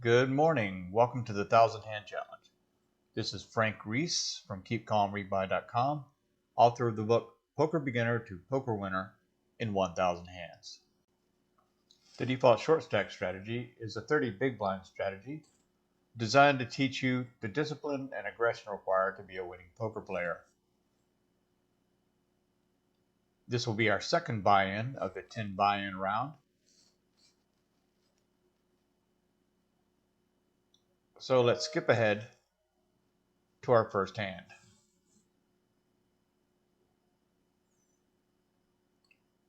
Good morning. Welcome to the 1,000 Hand Challenge. This is Frank Reese from KeepCalmRebuy.com, author of the book Poker Beginner to Poker Winner in 1,000 Hands. The default short stack strategy is a 30 big blind strategy designed to teach you the discipline and aggression required to be a winning poker player. This will be our second buy-in of the 10 buy-in round. So let's skip ahead to our first hand.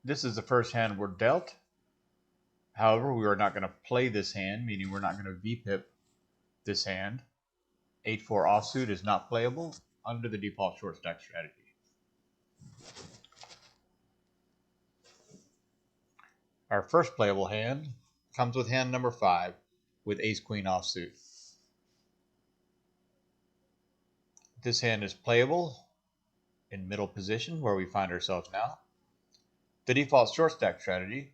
This is the first hand we're dealt. However, we are not going to play this hand, meaning we're not going to VPIP this hand. 8-4 offsuit is not playable under the default short stack strategy. Our first playable hand comes with hand number 5 with ace-queen offsuit. This hand is playable in middle position where we find ourselves now. The default short stack strategy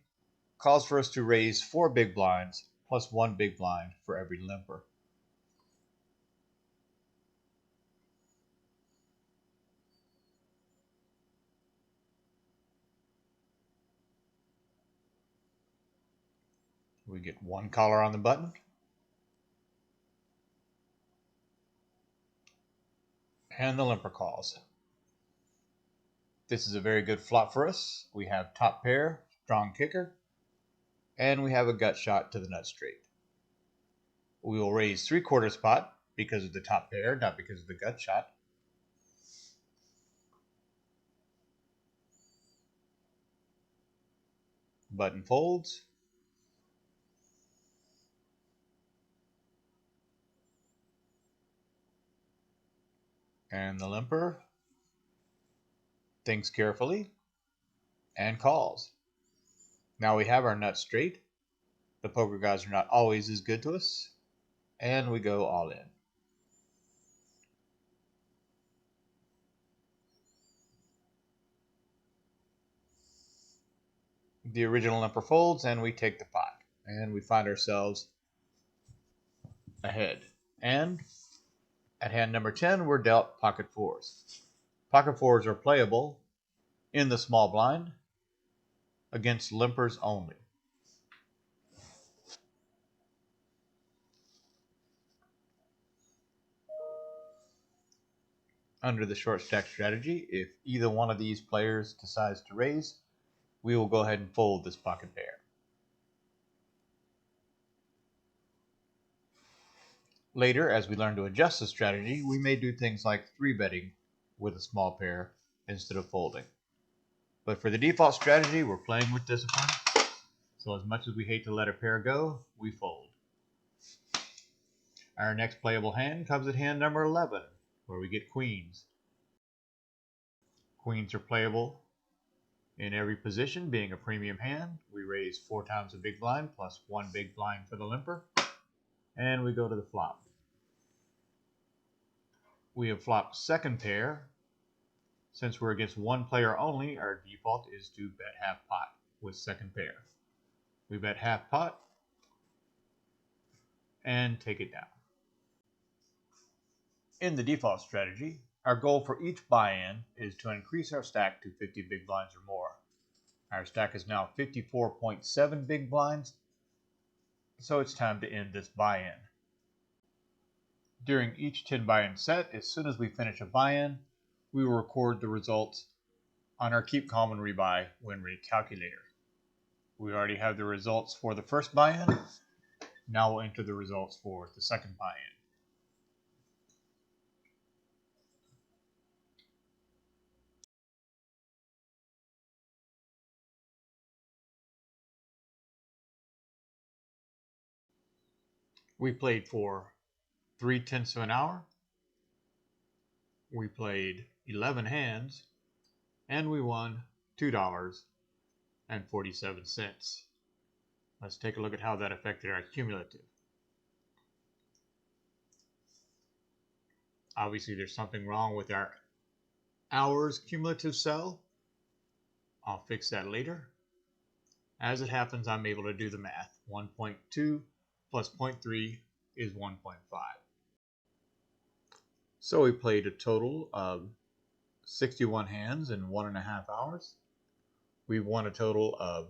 calls for us to raise 4 big blinds plus 1 big blind for every limper. We get 1 caller on the button. And the limper calls. This is a very good flop for us. We have top pair, strong kicker, and we have a gut shot to the nut straight. We will raise 3/4 pot because of the top pair, not because of the gut shot. Button folds. And the limper thinks carefully and calls. Now we have our nut straight. The poker gods are not always as good to us, and we go all in. The original limper folds, and we take the pot, and we find ourselves ahead. And at hand number 10, we're dealt pocket fours. Pocket fours are playable in the small blind against limpers only. Under the short stack strategy, if either one of these players decides to raise, we will go ahead and fold this pocket pair. Later, as we learn to adjust the strategy, we may do things like 3-betting with a small pair instead of folding. But for the default strategy, we're playing with discipline. So as much as we hate to let a pair go, we fold. Our next playable hand comes at hand number 11, where we get queens. Queens are playable in every position, being a premium hand. We raise 4 times the big blind plus 1 big blind for the limper, and we go to the flop. We have flopped second pair. Since we're against one player only, our default is to bet half pot with second pair. We bet half pot and take it down. In the default strategy, our goal for each buy-in is to increase our stack to 50 big blinds or more. Our stack is now 54.7 big blinds, so it's time to end this buy-in. During each 10 buy-in set, as soon as we finish a buy-in, we will record the results on our Keep Calm and Rebuy win rate calculator. We already have the results for the first buy-in. Now we'll enter the results for the second buy-in. We played for 3/10 of an hour. We played 11 hands, and we won $2.47. Let's take a look at how that affected our cumulative. Obviously, there's something wrong with our hours cumulative cell. I'll fix that later. As it happens, I'm able to do the math. 1.2 plus 0.3 is 1.5. So we played a total of 61 hands in 1.5 hours. We won a total of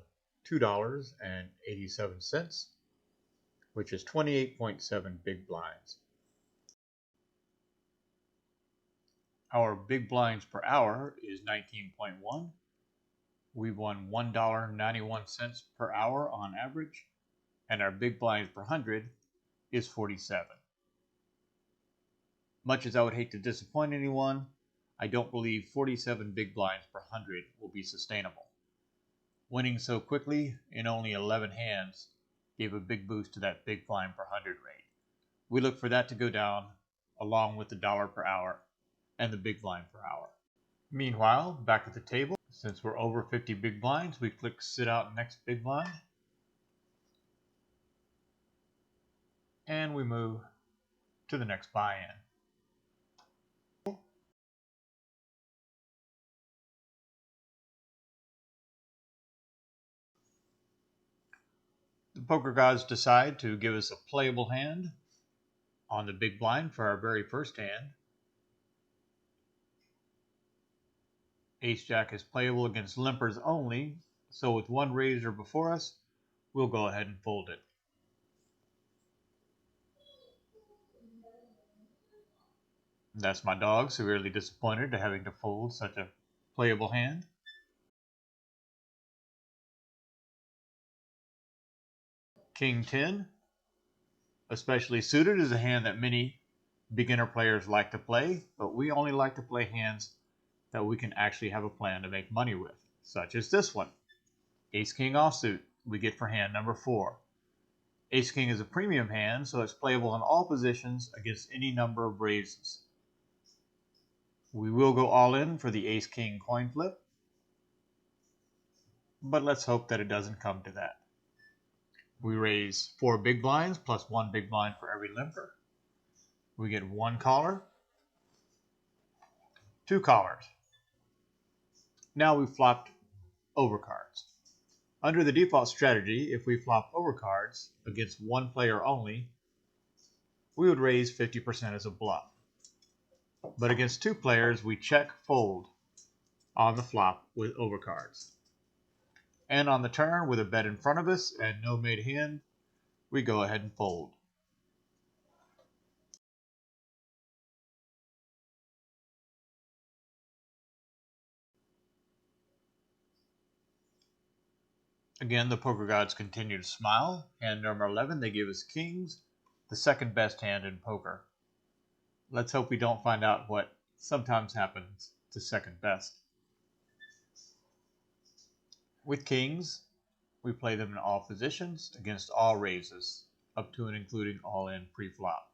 $2.87, which is 28.7 big blinds. Our big blinds per hour is 19.1. We won $1.91 per hour on average, and our big blinds per 100 is 47. Much as I would hate to disappoint anyone, I don't believe 47 big blinds per 100 will be sustainable. Winning so quickly in only 11 hands gave a big boost to that big blind per 100 rate. We look for that to go down along with the dollar per hour and the big blind per hour. Meanwhile, back at the table, since we're over 50 big blinds, we click sit out next big blind. And we move to the next buy-in. The poker gods decide to give us a playable hand on the big blind for our very first hand. Ace-Jack is playable against limpers only, so with one raiser before us, we'll go ahead and fold it. That's my dog, severely disappointed to having to fold such a playable hand. King 10, especially suited, is a hand that many beginner players like to play, but we only like to play hands that we can actually have a plan to make money with, such as this one. Ace-King offsuit, we get for hand number 4. Ace-King is a premium hand, so it's playable in all positions against any number of raises. We will go all in for the Ace-King coin flip, but let's hope that it doesn't come to that. We raise 4 big blinds plus 1 big blind for every limper. We get 1 caller, 2 callers. Now we've flopped overcards. Under the default strategy, if we flop overcards against one player only, we would raise 50% as a bluff. But against 2 players, we check fold on the flop with overcards. And on the turn, with a bet in front of us and no made hand, we go ahead and fold. Again, the poker gods continue to smile. Hand number 11, they give us kings, the second best hand in poker. Let's hope we don't find out what sometimes happens to second best. With kings, we play them in all positions against all raises, up to and including all in pre-flop.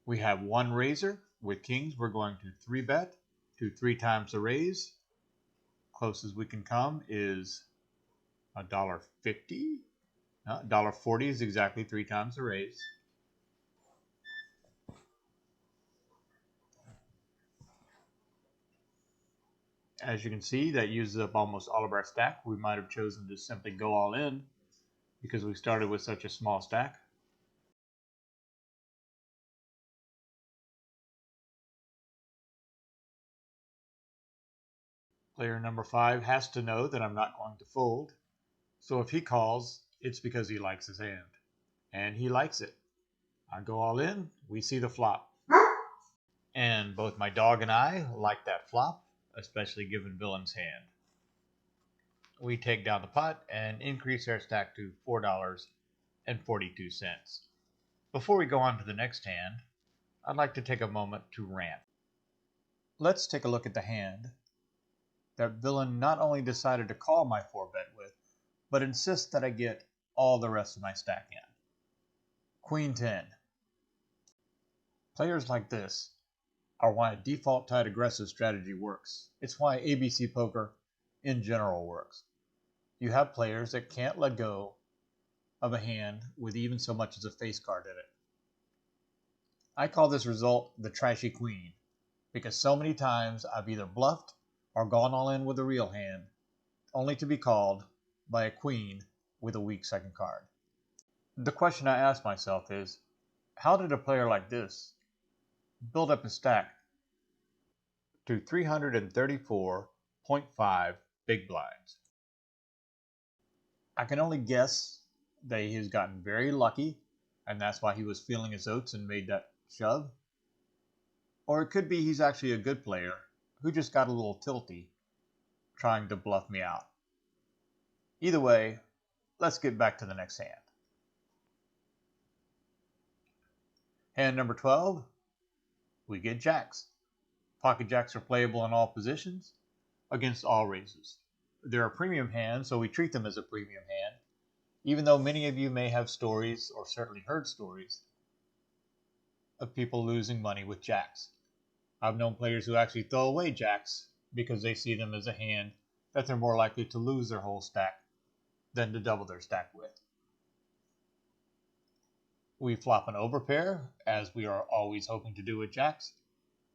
We have 1 raiser. With kings, we're going to 3-bet to 3 times the raise. Closest we can come is $1.50. $1.40 is exactly 3 times the raise. As you can see, that uses up almost all of our stack. We might have chosen to simply go all in because we started with such a small stack. Player number 5 has to know that I'm not going to fold. So if he calls, it's because he likes his hand. And he likes it. I go all in, we see the flop. And both my dog and I like that flop, especially given Villain's hand. We take down the pot and increase our stack to $4.42. Before we go on to the next hand, I'd like to take a moment to rant. Let's take a look at the hand that Villain not only decided to call my 4-bet with, but insists that I get all the rest of my stack in. Queen 10. Players like this are why a default tight aggressive strategy works. It's why ABC poker in general works. You have players that can't let go of a hand with even so much as a face card in it. I call this result the trashy queen because so many times I've either bluffed or gone all in with a real hand, only to be called by a queen with a weak second card. The question I ask myself is, how did a player like this build up his stack to 334.5 big blinds? I can only guess that he has gotten very lucky, and that's why he was feeling his oats and made that shove. Or it could be he's actually a good player who just got a little tilty trying to bluff me out. Either way, let's get back to the next hand. Hand number 12, we get jacks. Pocket jacks are playable in all positions against all raises. They're a premium hand, so we treat them as a premium hand, even though many of you may have stories, or certainly heard stories, of people losing money with jacks. I've known players who actually throw away jacks because they see them as a hand that they're more likely to lose their whole stack than to double their stack with. We flop an overpair, as we are always hoping to do with jacks,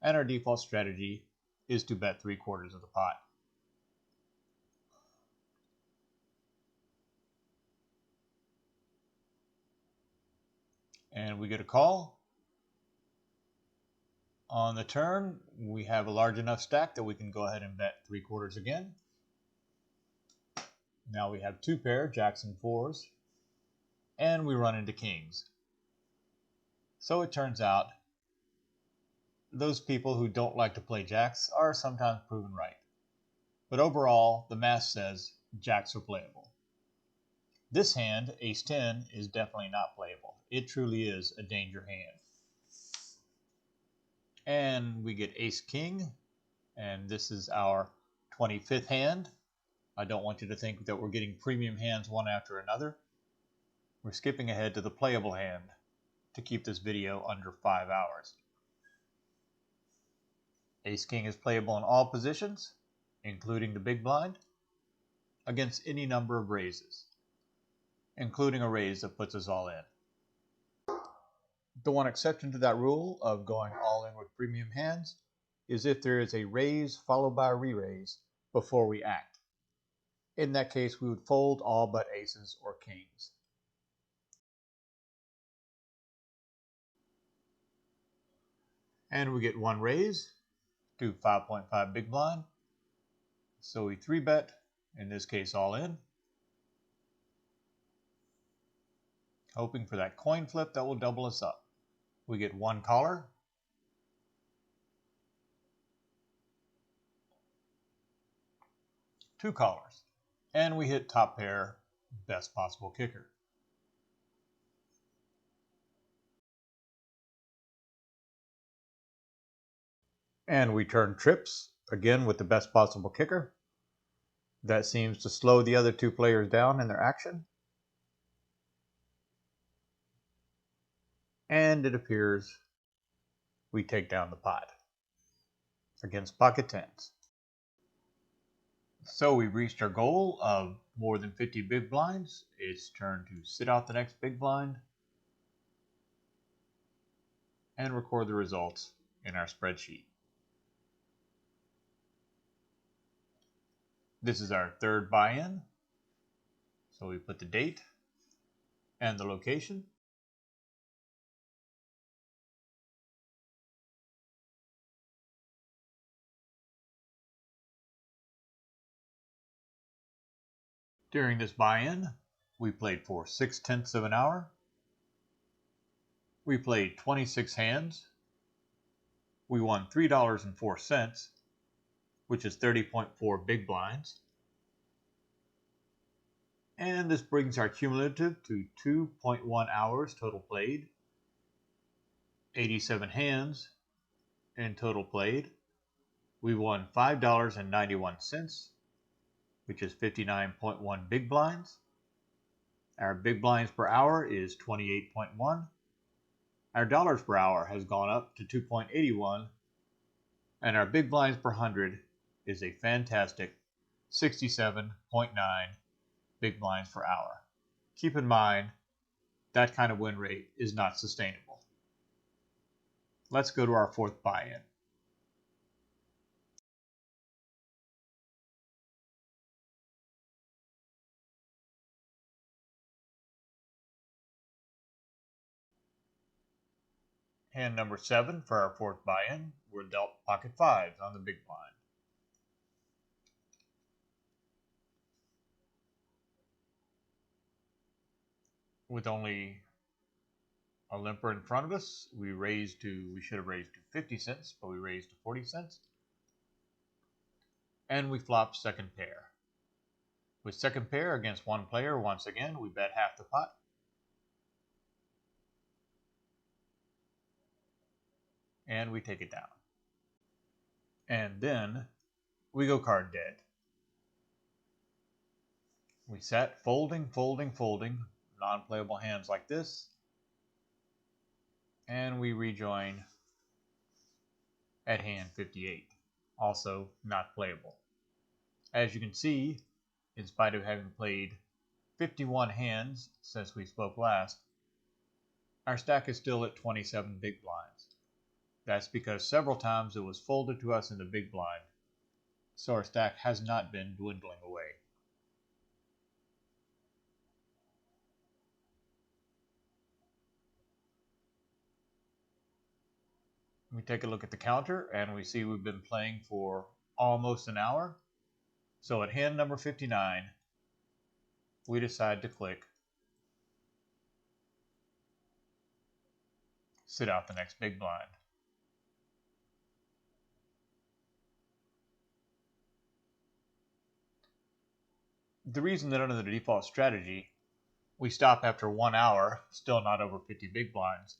and our default strategy is to bet 3/4 of the pot. And we get a call. On the turn, we have a large enough stack that we can go ahead and bet 3/4 again. Now we have 2 pair, jacks and 4s, and we run into kings. So it turns out those people who don't like to play jacks are sometimes proven right. But overall, the math says jacks are playable. This hand, ace 10, is definitely not playable. It truly is a danger hand. And we get ace king, and this is our 25th hand. I don't want you to think that we're getting premium hands one after another. We're skipping ahead to the playable hand to keep this video under 5 hours. Ace king is playable in all positions, including the big blind, against any number of raises, including a raise that puts us all in. The one exception to that rule of going all in with premium hands is if there is a raise followed by a re-raise before we act. In that case, we would fold all but aces or kings. And we get one raise, do 5.5 big blind. So we 3-bet, in this case all in, hoping for that coin flip that will double us up. We get one caller, two callers, and we hit top pair, best possible kicker. And we turn trips, again with the best possible kicker. That seems to slow the other two players down in their action. And it appears we take down the pot against pocket tens. So we've reached our goal of more than 50 big blinds. It's turn to sit out the next big blind and record the results in our spreadsheet. This is our third buy-in. So we put the date and the location. During this buy-in, we played for 6/10 of an hour. We played 26 hands. We won $3.04, which is 30.4 big blinds. And this brings our cumulative to 2.1 hours total played, 87 hands in total played. We won $5.91, which is 59.1 big blinds. Our big blinds per hour is 28.1. Our dollars per hour has gone up to 2.81, and our big blinds per 100 is a fantastic 67.9 big blinds per hour. Keep in mind, that kind of win rate is not sustainable. Let's go to our fourth buy-in. Hand number 7 for our fourth buy-in, we're dealt pocket 5s on the big blind. With only a limper in front of us, we should have raised to 50 cents, but we raised to 40 cents. And we flop second pair. With second pair against one player, once again, we bet half the pot. And we take it down. And then we go card dead. We sat folding, non-playable hands like this. And we rejoin at hand 58, also not playable. As you can see, in spite of having played 51 hands since we spoke last, our stack is still at 27 big blinds. That's because several times it was folded to us in the big blind, so our stack has not been dwindling away. We take a look at the counter and we see we've been playing for almost an hour. So at hand number 59, we decide to click sit out the next big blind. The reason that under the default strategy, we stop after 1 hour, still not over 50 big blinds,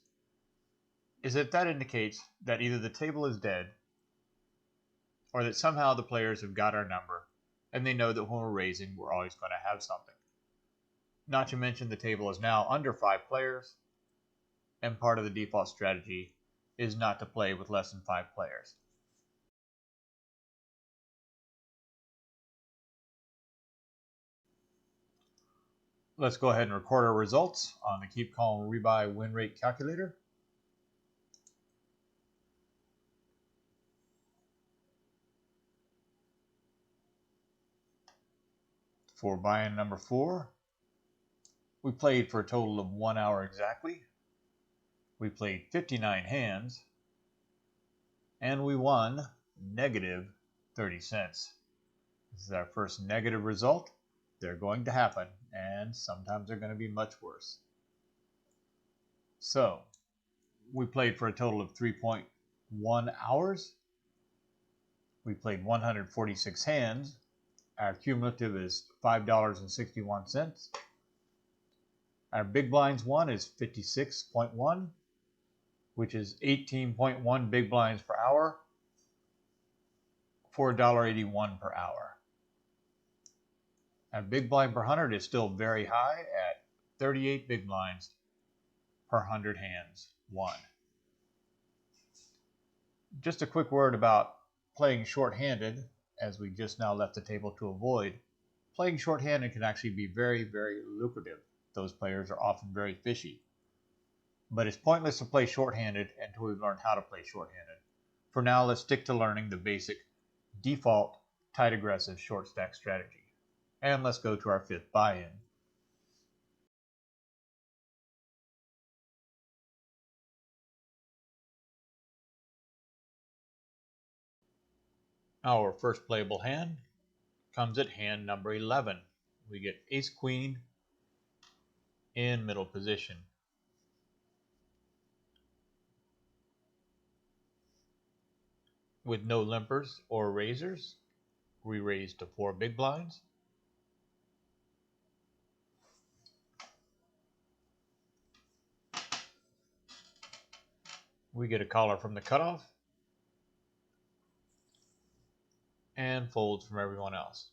is that indicates that either the table is dead or that somehow the players have got our number and they know that when we're raising, we're always going to have something. Not to mention the table is now under 5 players, and part of the default strategy is not to play with less than 5 players. Let's go ahead and record our results on the Keep Calm Rebuy Win Rate Calculator. For buy-in number 4, we played for a total of 1 hour exactly. We played 59 hands, and we won negative 30 cents. This is our first negative result. They're going to happen, and sometimes they're going to be much worse. So, we played for a total of 3.1 hours. We played 146 hands. Our cumulative is $5.61. Our big blinds won is 56.1, which is 18.1 big blinds per hour for $1.81 per hour. Our big blind per 100 is still very high at 38 big blinds per 100 hands won. Just a quick word about playing short-handed, as we just now left the table to avoid. Playing short-handed can actually be very, very lucrative. Those players are often very fishy. But it's pointless to play short-handed until we've learned how to play short-handed. For now, let's stick to learning the basic default tight aggressive short stack strategy. And let's go to our 5th buy-in. Our first playable hand comes at hand number 11. We get ace queen in middle position. With no limpers or raisers, we raise to 4 big blinds. We get a caller from the cutoff and folds from everyone else.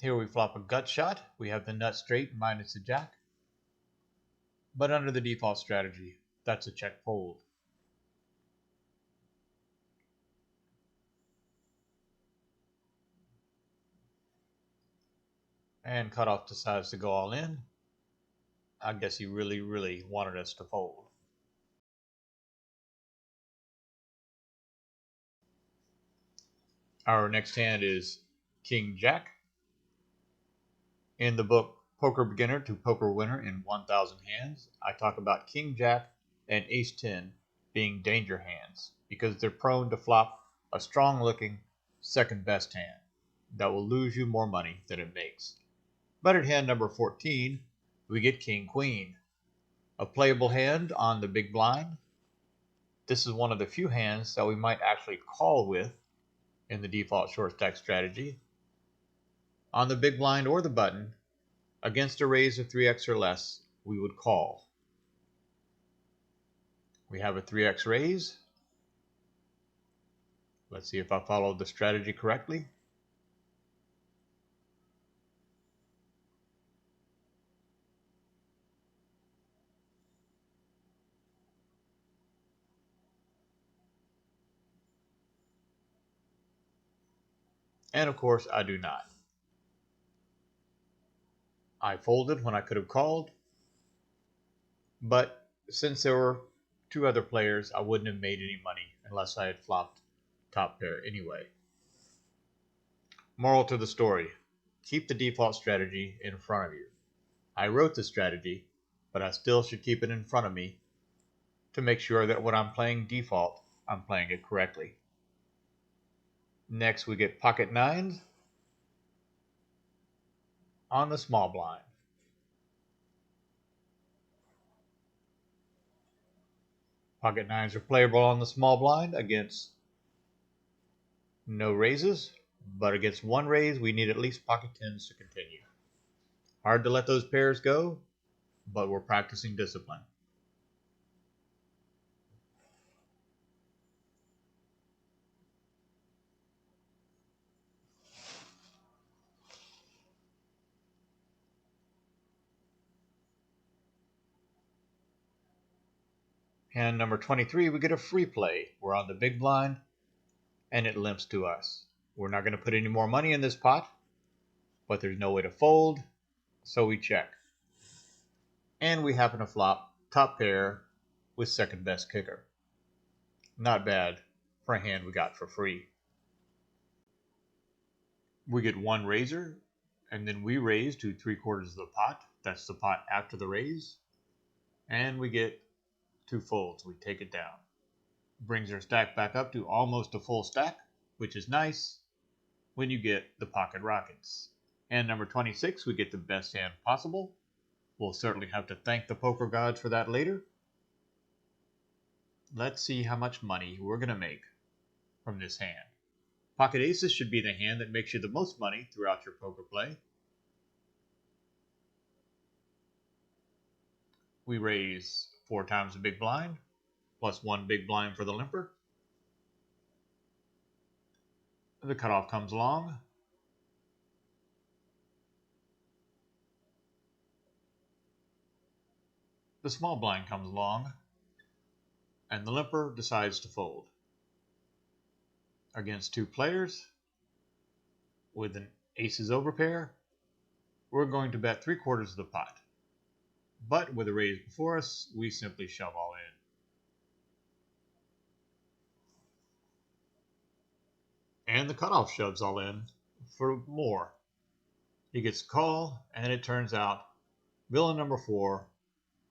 Here we flop a gut shot. We have the nut straight minus the jack. But under the default strategy, that's a check fold. And cutoff decides to go all in. I guess he really, really wanted us to fold. Our next hand is King Jack. In the book Poker Beginner to Poker Winner in 1000 Hands, I talk about King Jack and ace-10 being danger hands because they're prone to flop a strong-looking second-best hand that will lose you more money than it makes. But at hand number 14, we get king-queen, a playable hand on the big blind. This is one of the few hands that we might actually call with in the default short stack strategy. On the big blind or the button, against a raise of 3x or less, we would call. We have a 3x raise. Let's see if I followed the strategy correctly. And of course, I do not. I folded when I could have called, but since there were two other players, I wouldn't have made any money unless I had flopped top pair anyway. Moral to the story, keep the default strategy in front of you. I wrote the strategy, but I still should keep it in front of me to make sure that when I'm playing default, I'm playing it correctly. Next, we get pocket nines on the small blind. Pocket nines are playable on the small blind against no raises, but against one raise, we need at least pocket tens to continue. Hard to let those pairs go, but we're practicing discipline. Hand number 23, we get a free play. We're on the big blind, and it limps to us. We're not going to put any more money in this pot, but there's no way to fold, so we check. And we happen to flop top pair with second best kicker. Not bad for a hand we got for free. We get one raiser, and then we raise to 3/4 of the pot. That's the pot after the raise. And we get two folds. We take it down. Brings our stack back up to almost a full stack, which is nice when you get the pocket rockets. Hand number 26, we get the best hand possible. We'll certainly have to thank the poker gods for that later. Let's see how much money we're going to make from this hand. Pocket aces should be the hand that makes you the most money throughout your poker play. We raise 4 times the big blind, plus 1 big blind for the limper. The cutoff comes along. The small blind comes along, and the limper decides to fold. Against 2 players, with an aces over pair, we're going to bet 3/4 of the pot. But with a raise before us, we simply shove all in. And the cutoff shoves all in for more. He gets a call, and it turns out villain number 4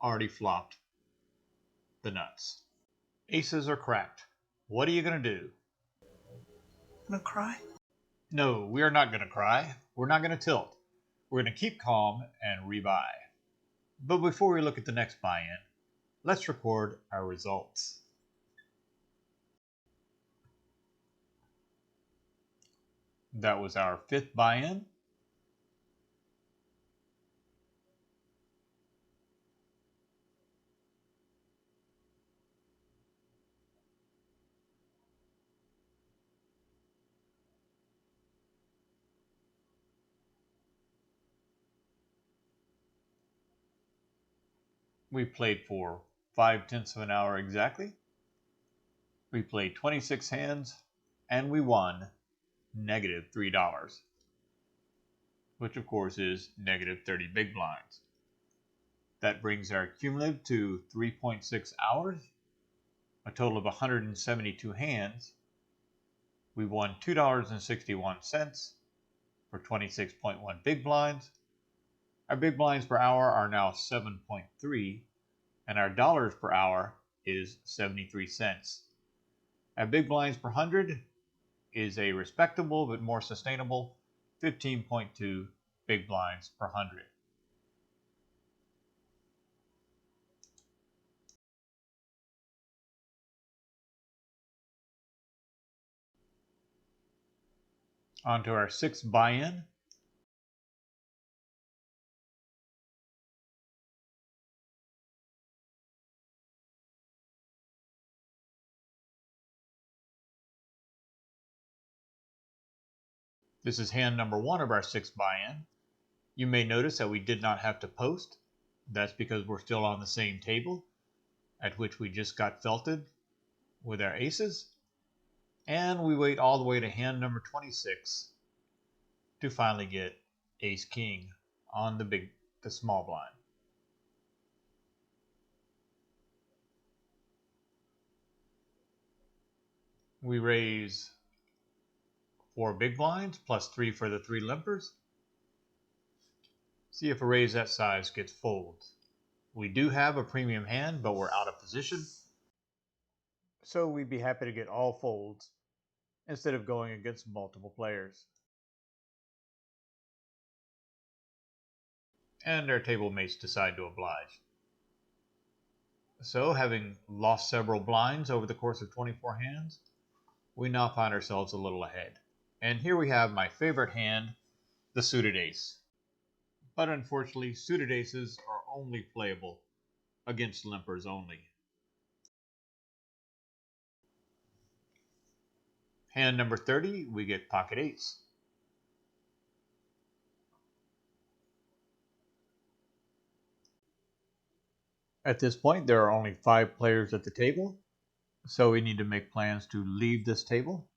already flopped the nuts. Aces are cracked. What are you going to do? Gonna cry? No, we are not going to cry. We're not going to tilt. We're going to keep calm and rebuy. But before we look at the next buy-in, let's record our results. That was our 5th buy-in. We played for 5/10 of an hour exactly. We played 26 hands, and we won -$3, which of course is -30 big blinds. That brings our cumulative to 3.6 hours, a total of 172 hands. We won $2.61 for 26.1 big blinds. Our big blinds per hour are now 7.3, and our dollars per hour is 73 cents. At big blinds per 100 is a respectable but more sustainable 15.2 big blinds per 100. On to our sixth buy-in. This is hand number 1 of our sixth buy-in. You may notice that we did not have to post. That's because we're still on the same table at which we just got felted with our aces. And we wait all the way to hand number 26 to finally get ace king on the small blind. We raise 4 big blinds plus 3 for the 3 limpers. See if a raise that size gets folded. We do have a premium hand, but we're out of position. So we'd be happy to get all folds instead of going against multiple players. And our table mates decide to oblige. So, having lost several blinds over the course of 24 hands, we now find ourselves a little ahead. And here we have my favorite hand, the suited ace. But unfortunately, suited aces are only playable against limpers only. Hand number 30, we get pocket eights. At this point, there are only 5 players at the table, so we need to make plans to leave this table.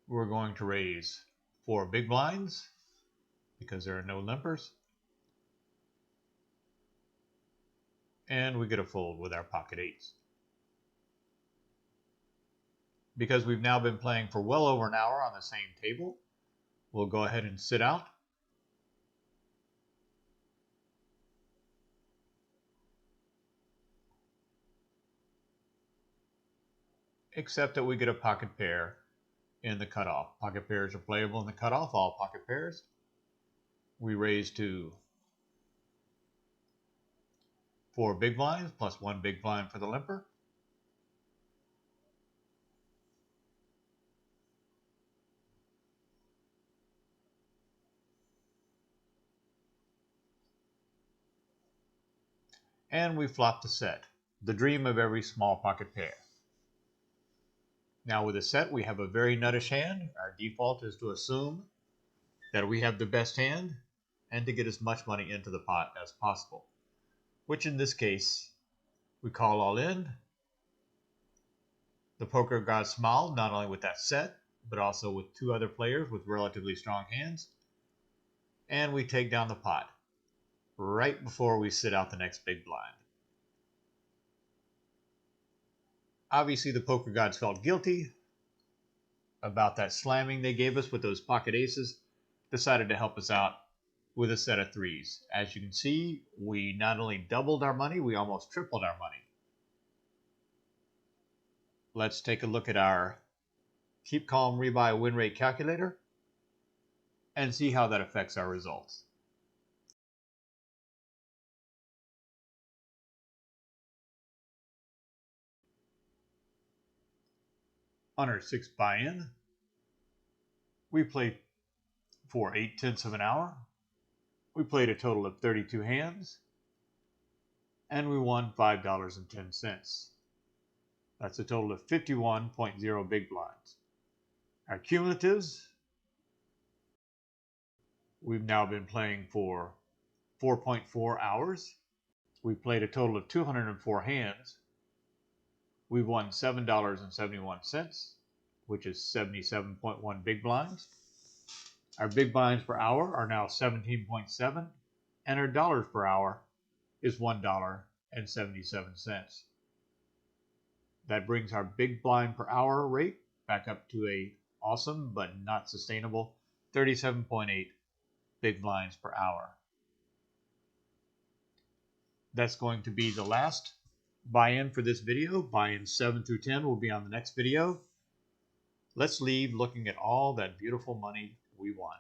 We're going to raise 4 big blinds because there are no limpers. And we get a fold with our pocket eights. Because we've now been playing for well over an hour on the same table, we'll go ahead and sit out. Except that we get a pocket pair in the cutoff. Pocket pairs are playable in the cutoff, all pocket pairs. We raise to 4 big blinds plus 1 big blind for the limper. And we flop the set, the dream of every small pocket pair. Now with a set, we have a very nuttish hand. Our default is to assume that we have the best hand and to get as much money into the pot as possible, which in this case, we call all in. The poker god smiled not only with that set, but also with 2 other players with relatively strong hands, and we take down the pot right before we sit out the next big blind. Obviously, the poker gods felt guilty about that slamming they gave us with those pocket aces, decided to help us out with a set of 3s. As you can see, we not only doubled our money, we almost tripled our money. Let's take a look at our Keep Calm Rebuy win rate calculator and see how that affects our results. On our 6th buy-in, we played for 8/10 of an hour. We played a total of 32 hands, and we won $5.10. That's a total of 51.0 big blinds. Our cumulatives, we've now been playing for 4.4 hours. We've played a total of 204 hands. We've won $7.71, which is 77.1 big blinds. Our big blinds per hour are now 17.7, and our dollars per hour is $1.77. That brings our big blind per hour rate back up to a awesome but not sustainable 37.8 big blinds per hour. That's going to be the last buy-in for this video. Buy-in 7 through 10 will be on the next video. Let's leave looking at all that beautiful money we won.